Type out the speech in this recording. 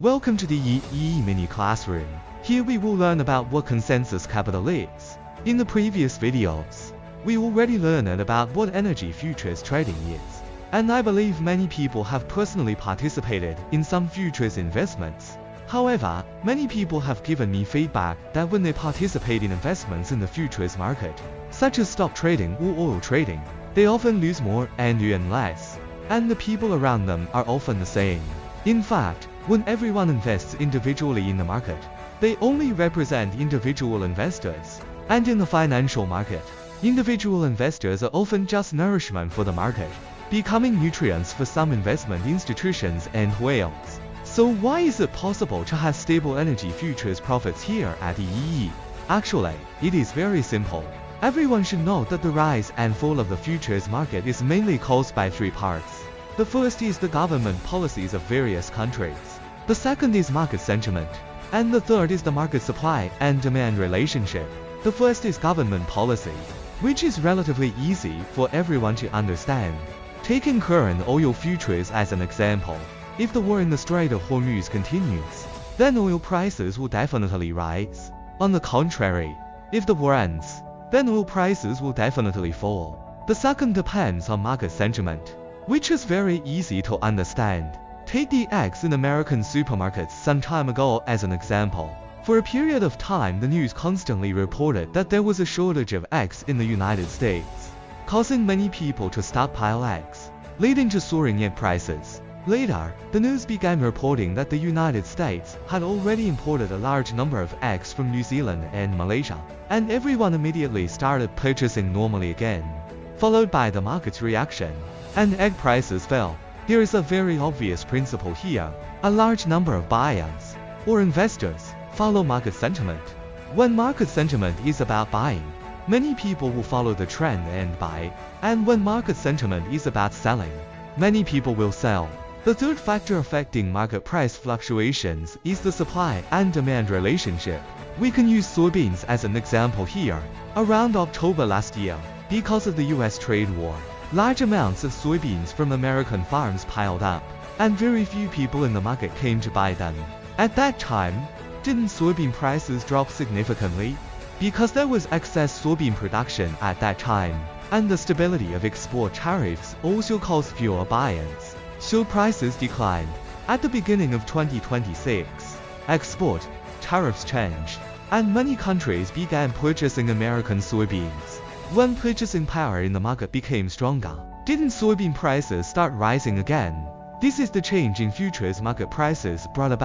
Welcome to the EE mini classroom. Here we will learn about what consensus capital is. In the previous videos, we already learned about what energy futures trading is. And I believe many people have personally participated in some futures investments. However, many people have given me feedback that when they participate in investments in the futures market, such as stock trading or oil trading, they often lose more and earn less. And the people around them are often the same. In fact, when everyone invests individually in the market, they only represent individual investors. And in the financial market, individual investors are often just nourishment for the market, becoming nutrients for some investment institutions and whales. So why is it possible to have stable energy futures profits here at EE? Actually, it is very simple. Everyone should know that the rise and fall of the futures market is mainly caused by three parts. The first is the government policies of various countries. The second is market sentiment. And the third is the market supply and demand relationship. The first is government policy, which is relatively easy for everyone to understand. Taking current oil futures as an example, if the war in the Strait of Hormuz continues, then oil prices will definitely rise. On the contrary, if the war ends, then oil prices will definitely fall. The second depends on market sentiment, which is very easy to understand. Take the eggs in American supermarkets some time ago as an example. For a period of time, the news constantly reported that there was a shortage of eggs in the United States, causing many people to stockpile eggs, leading to soaring egg prices. Later, the news began reporting that the United States had already imported a large number of eggs from New Zealand and Malaysia, and everyone immediately started purchasing normally again, followed by the market's reaction, and egg prices fell. There is a very obvious principle here. A large number of buyers, or investors, follow market sentiment. When market sentiment is about buying, many people will follow the trend and buy, and when market sentiment is about selling, many people will sell. The third factor affecting market price fluctuations is the supply and demand relationship. We can use soybeans as an example here. Around October last year, because of the US trade war, large amounts of soybeans from American farms piled up, and very few people in the market came to buy them. At that time, didn't soybean prices drop significantly? Because there was excess soybean production at that time, and the stability of export tariffs also caused fewer buyers. So prices declined. At the beginning of 2026, export tariffs changed, and many countries began purchasing American soybeans. When purchasing power in the market became stronger, didn't soybean prices start rising again? This is the change in futures market prices brought about